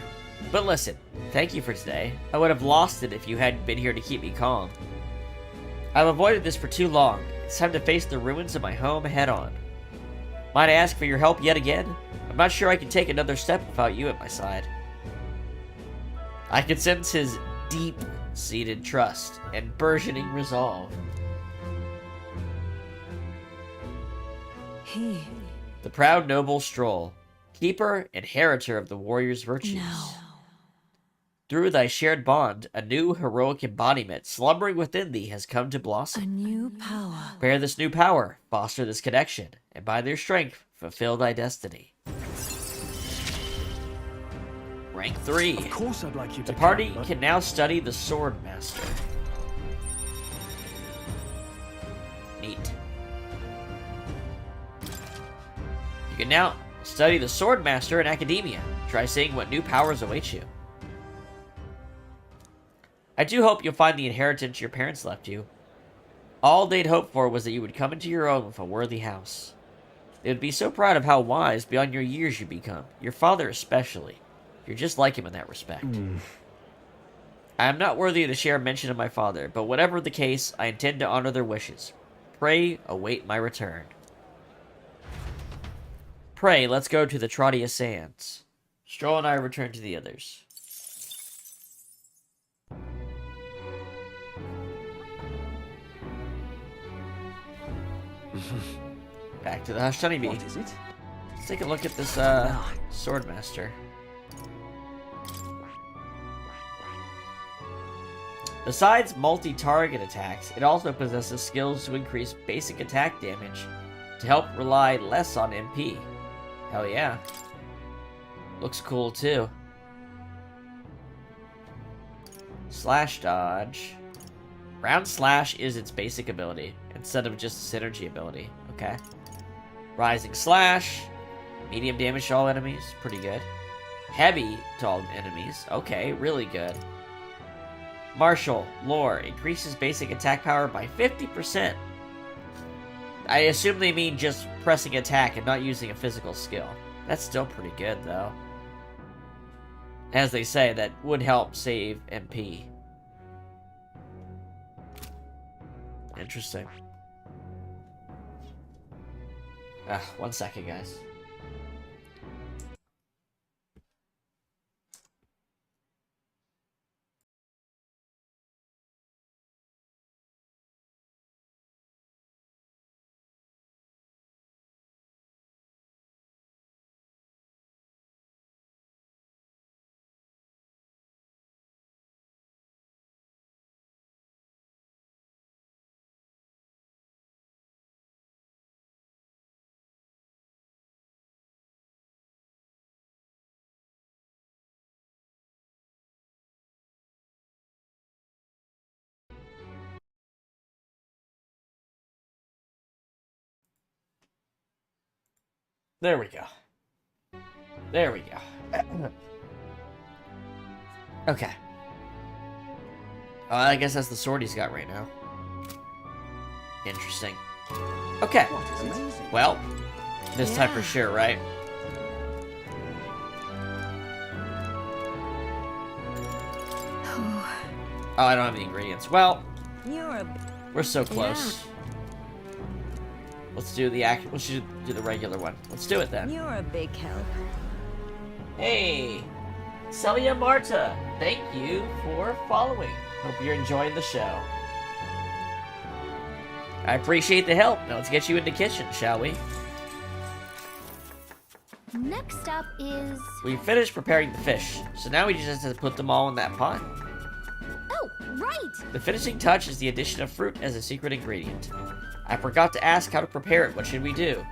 But listen, thank you for today. I would have lost it if you hadn't been here to keep me calm. I've avoided this for too long. It's time to face the ruins of my home head on. Might I ask for your help yet again? I'm not sure I can take another step without you at my side. I can sense his deep-seated trust and burgeoning resolve. He. The proud noble Stroll, keeper, inheritor of the warrior's virtues. No. Through thy shared bond, a new heroic embodiment slumbering within thee has come to A blossom. new power. Bear this new power, foster this connection, and by their strength, fulfill thy destiny. Rank 3. Of course I'd like you to. The party come, but- can now study the Sword Master. Neat. You can now study the Sword Master in academia. Try seeing what new powers await you. I do hope you'll find the inheritance your parents left you. All they'd hoped for was that you would come into your own with a worthy house. They would be so proud of how wise beyond your years you become, your father especially. You're just like him in that respect. I am not worthy to share mention of my father, but whatever the case, I intend to honor their wishes. Pray, await my return. Pray, let's go to the Trotia Sands. Stroll and I return to the others. Back to the Hushed Honeybee. What is it? Let's take a look at this Swordmaster. Besides multi-target attacks, it also possesses skills to increase basic attack damage to help rely less on MP. Hell yeah. Looks cool too. Slash dodge. Round slash is its basic ability, instead of just a synergy ability. Okay. Rising slash. Medium damage to all enemies. Pretty good. Heavy to all enemies. Okay, really good. Martial lore increases basic attack power by 50%. I assume they mean just pressing attack and not using a physical skill. That's still pretty good, though. As they say, that would help save MP. Interesting. 1 second, guys. There we go. There we go. Okay. I guess that's the sword he's got right now. Interesting. Okay. Well, this time for sure, right? Oh, I don't have any ingredients. Well, You're a. we're so close. Let's do the let's do the regular one. Let's do it then. You're a big help. Hey, Celia Marta, thank you for following. Hope you're enjoying the show. I appreciate the help. Now let's get you in the kitchen, shall we? Next up is... We finished preparing the fish, so now we just have to put them all in that pot. Oh, right! The finishing touch is the addition of fruit as a secret ingredient. I forgot to ask how to prepare it. What should we do?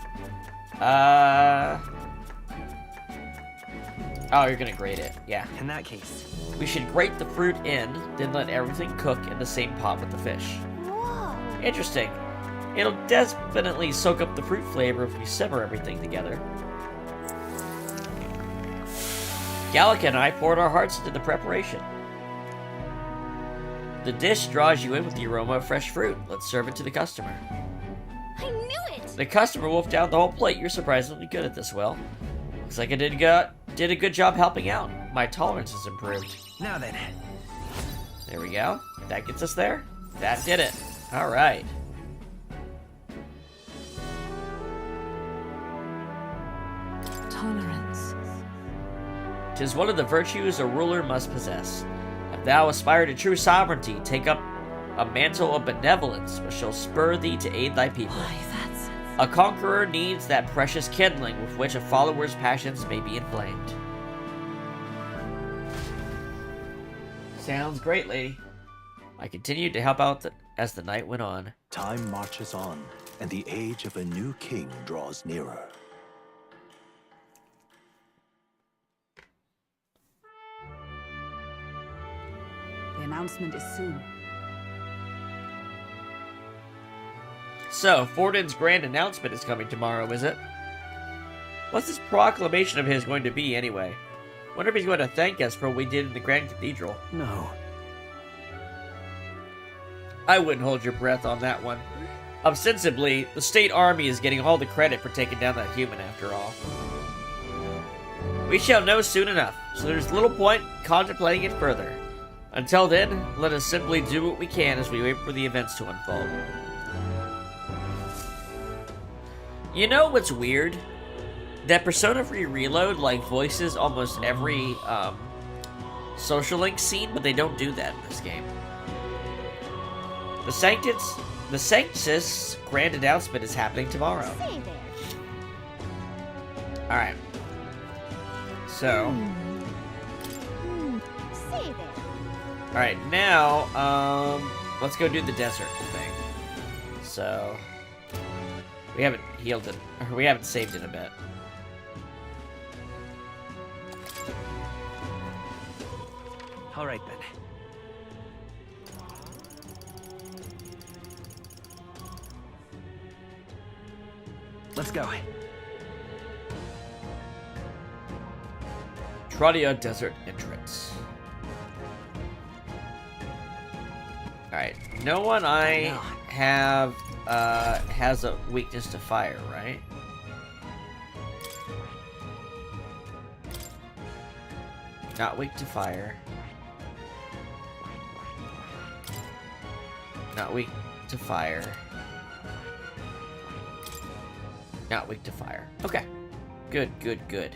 Oh, you're gonna grate it. Yeah. In that case. We should grate the fruit in, then let everything cook in the same pot with the fish. Whoa. Interesting. It'll definitely soak up the fruit flavor if we simmer everything together. Gallica and I poured our hearts into the preparation. The dish draws you in with the aroma of fresh fruit. Let's serve it to the customer. I knew it. The customer wolfed down the whole plate. You're surprisingly good at this, Will. Looks like I did a good job helping out. My tolerance has improved. Now then. There we go. That gets us there. That did it. All right. Tolerance. 'Tis one of the virtues a ruler must possess. If thou aspire to true sovereignty, take up a mantle of benevolence, which shall spur thee to aid thy people. Why, that's... A conqueror needs that precious kindling with which a follower's passions may be inflamed. Sounds great, lady. I continued to help out as the night went on. Time marches on, and the age of a new king draws nearer. The announcement is soon. So, Fortin's grand announcement is coming tomorrow, is it? What's this proclamation of his going to be, anyway? Wonder if he's going to thank us for what we did in the Grand Cathedral. No. I wouldn't hold your breath on that one. Ostensibly, the state army is getting all the credit for taking down that human, after all. We shall know soon enough, so there's little point contemplating it further. Until then, let us simply do what we can as we wait for the events to unfold. You know what's weird? That Persona 3 Reload, like, voices almost every, social link scene, but they don't do that in this game. The Sanctus grand announcement is happening tomorrow. Say there. Alright. So. Say there. Alright, now, let's go do the desert thing. So. We haven't healed it, or we haven't saved it a bit. All right then. Let's go. Trodia Desert entrance. Alright, no one I have has a weakness to fire, right? Not weak to fire. Not weak to fire. Not weak to fire. Okay. Good, good, good.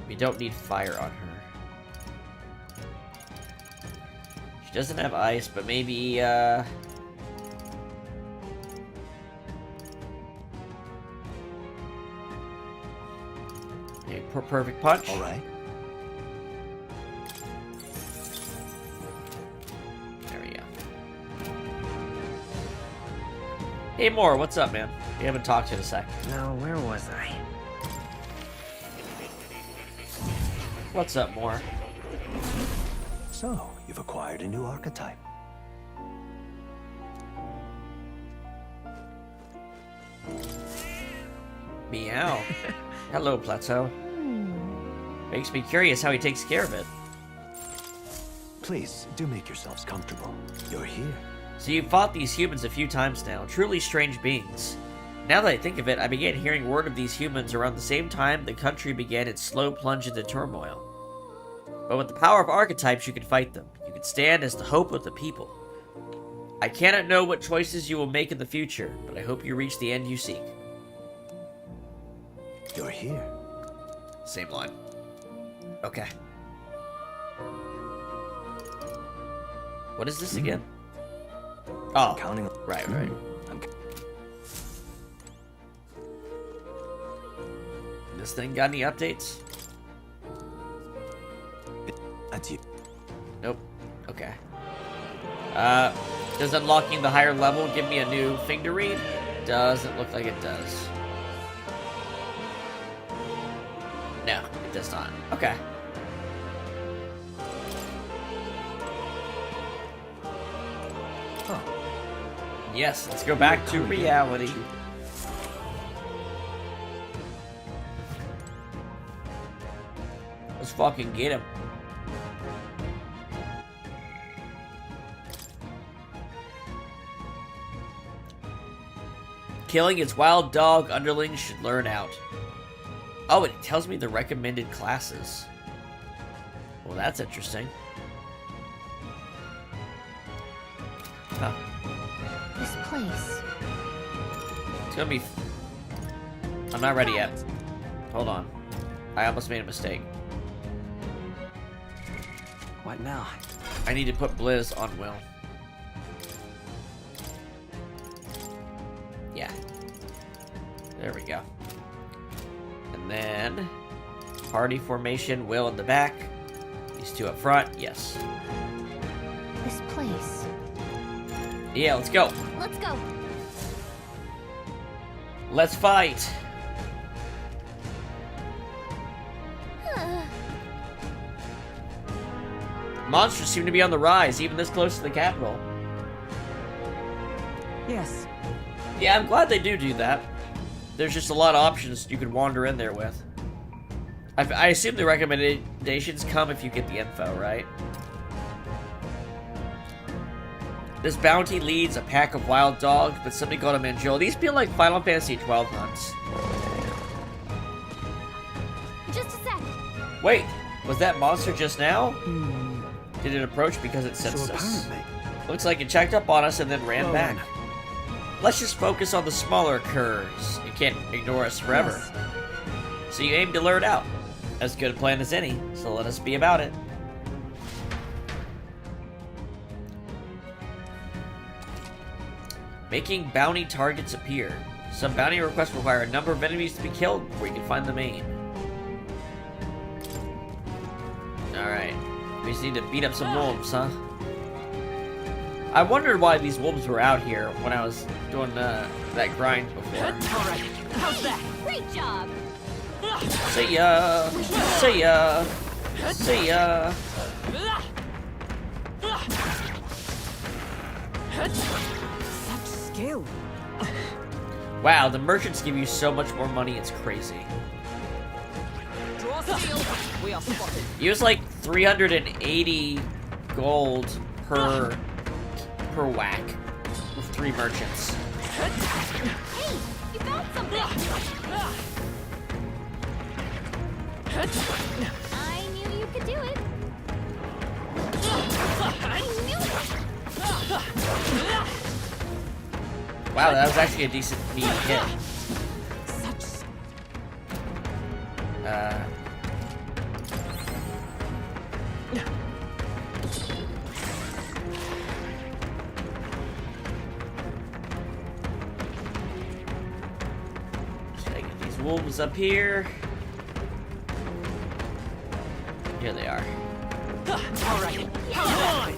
We don't need fire on her. She doesn't have ice, but maybe, okay, perfect punch. All right. There we go. Hey, Moore, what's up, man? We haven't talked to you in a sec. Now, where was I? What's up, Moore? So, you've acquired a new archetype. Meow. Hello, Plateau. Makes me curious how he takes care of it. Please, do make yourselves comfortable. You're here. So you've fought these humans a few times now, truly strange beings. Now that I think of it, I began hearing word of these humans around the same time the country began its slow plunge into turmoil. But with the power of archetypes, you can fight them. You can stand as the hope of the people. I cannot know what choices you will make in the future, but I hope you reach the end you seek. You're here. Same line. Okay. What is this again? Oh, Counting. right. I'm This thing got any updates? That's you. Nope. Okay. Does unlocking the higher level give me a new thing to read? Doesn't look like it does. No, it does not. Okay. Oh, Yes, let's go back to reality. Let's fucking get him. Killing its wild dog underlings should learn out. Oh, it tells me the recommended classes. Well, that's interesting. Huh. This place. It's gonna be... I'm not ready yet. Hold on. I almost made a mistake. What now? I need to put Blizz on Will. Yeah. There we go. And then... Party formation, Will in the back. These two up front, yes. This place. Yeah, let's go. Let's go. Let's fight. Monsters seem to be on the rise, even this close to the capital. Yes. Yeah, I'm glad they do that. There's just a lot of options you could wander in there with. I assume the recommendations come if you get the info, right? This bounty leads a pack of wild dogs, but somebody called a Manjula. These feel like Final Fantasy XII hunts. Just a sec. Wait, was that monster just now? Did it approach because it sensed so us? apparently. Looks like it checked up on us and then ran Well back. then. Let's just focus on the smaller curs. It can't ignore us forever. Yes. So you aim to lure it out. As good a plan as any, so let us be about it. Making bounty targets appear. Some bounty requests require a number of enemies to be killed before you can find the main. Alright. We just need to beat up some wolves, huh? I wondered why these wolves were out here when I was doing that grind before. Alright, how's that? Great job. See ya! See ya! See ya! Such skill. Wow, the merchants give you so much more money, it's crazy. Draw steel. We are spotted. Use like 380 gold per whack with 3 merchants. Hey, you found something. I knew you could do it. I knew it. Wow, that was actually a decent meat hit. Such. Should I get these wolves up here? Here they are. Alright, come on!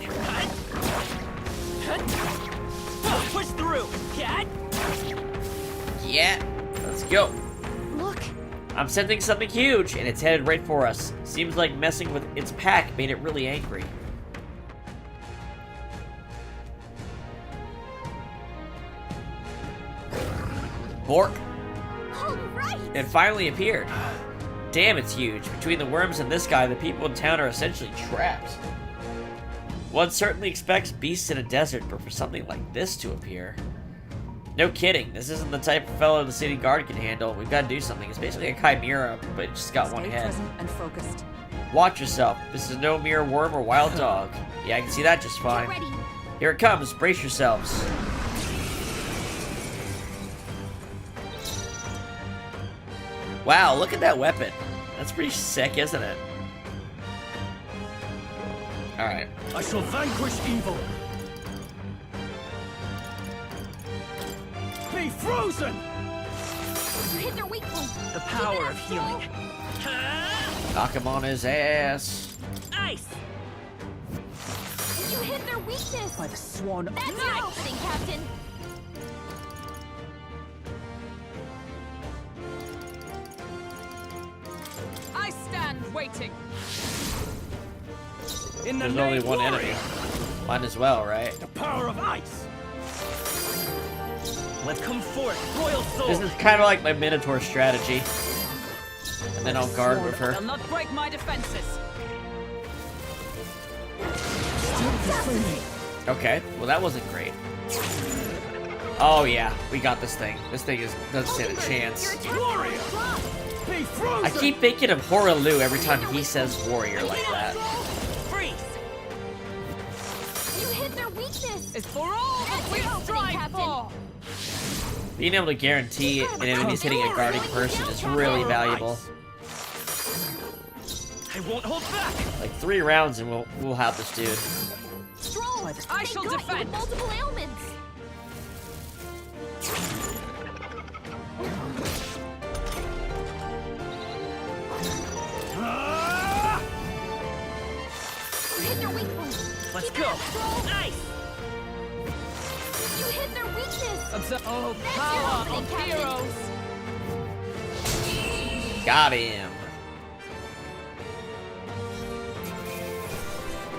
Push through! Cat! Yeah, let's go. Look, I'm sensing something huge, and it's headed right for us. Seems like messing with its pack made it really angry. Bork. all right. It finally appeared. Damn, it's huge. Between the worms and this guy, the people in town are essentially trapped. One certainly expects beasts in a desert, but for something like this to appear... No kidding, this isn't the type of fellow the city guard can handle. We've got to do something. It's basically a chimera, but it's just got one Stay head. present and focused. Watch yourself. This is no mere worm or wild dog. Yeah, I can see that just Get fine. ready. Here it comes. Brace yourselves. Wow, look at that weapon. That's pretty sick, isn't it? Alright. I shall vanquish evil. Be frozen! You hit their weak point. The power of healing. Knock him on his ass. Ice! You hit their weakness. By the swan. That's your opening, Captain. I stand waiting. In the There's name only one warrior. enemy. Might as well, right? The power of ice. Let's come forth, royal soul. This is kind of like my Minotaur strategy. And then I'll guard with her. They'll not break my defenses. Okay, well that wasn't great. Oh yeah, we got this thing. This thing doesn't stand a chance. Warrior. Be frozen. I keep thinking of Horalu every time he says warrior like that. Freeze. You hit their weakness. It's for all that we That's your opening, strive Captain. for. Being able to guarantee an enemy's hitting a guarding person is really valuable. I won't hold back. Like 3 rounds and we'll have this dude. Stroll. I They shall got you defend. with multiple ailments. Ah! You hit their weak point. Let's Keep go. it up, Stroll. Nice. You hit their weakness. Oh, That's power your of opening, Captain. heroes. Got him.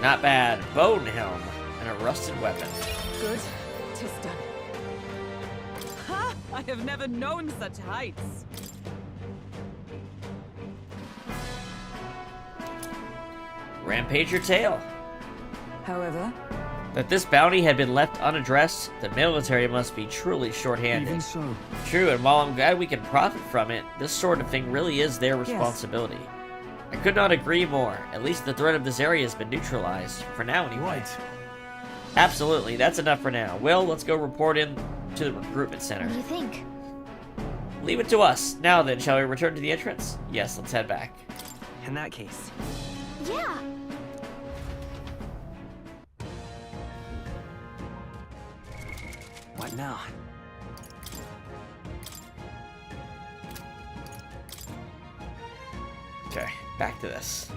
Not bad. Bone helm and a rusted weapon. Good. 'Tis done. Ha! I have never known such heights. Rampage your tail. However, That this bounty had been left unaddressed, the military must be truly short-handed. Even so, True, and while I'm glad we can profit from it, this sort of thing really is their responsibility. I could not agree more. At least the threat of this area has been neutralized. For now, anyway. Right. Absolutely, that's enough for now. Will, let's go report in to the recruitment center. What do you think? Leave it to us. Now then, shall we return to the entrance? Yes, let's head back. In that case, Yeah. what now? Okay, back to this.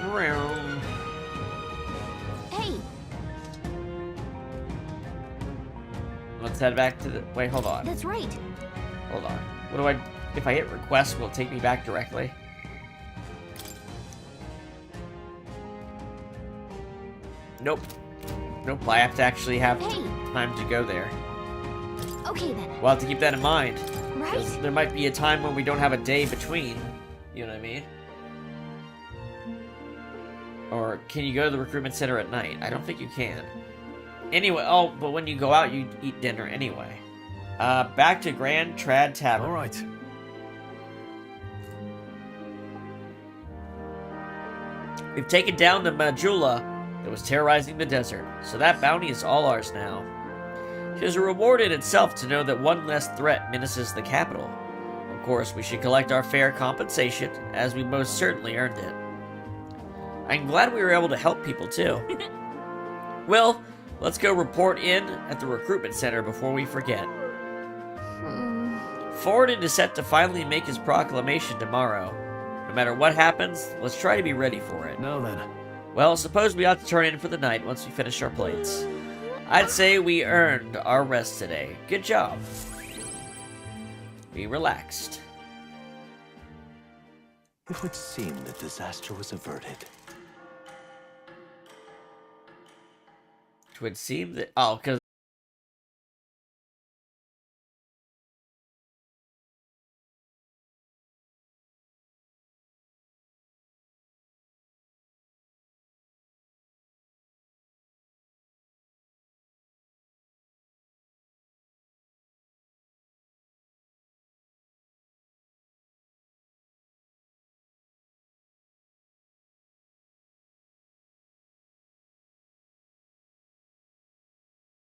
Round. Hey, Let's head back to the. Wait, hold on. that's right. Hold on. What do I. If I hit request, will it take me back directly? Nope. Nope, I have to actually have Hey. time to go there. Okay then. We'll have to keep that in mind. 'Cause Right? there might be a time when we don't have a day between. You know what I mean? Or can you go to the recruitment center at night? I don't think you can. Anyway, oh, but when you go out, you eat dinner anyway. Back to Grand Trad Tavern. All right. We've taken down the Manjula that was terrorizing the desert, so that bounty is all ours now. It is a reward in itself to know that one less threat menaces the capital. Of course, we should collect our fair compensation, as we most certainly earned it. I'm glad we were able to help people, too. Well, let's go report in at the recruitment center before we forget. Forden is set to finally make his proclamation tomorrow. No matter what happens, let's try to be ready for it. Now then. Well, suppose we ought to turn in for the night once we finish our plates. I'd say we earned our rest today. Good job. Be relaxed. It would seem that disaster was averted. It would seem that... Oh, because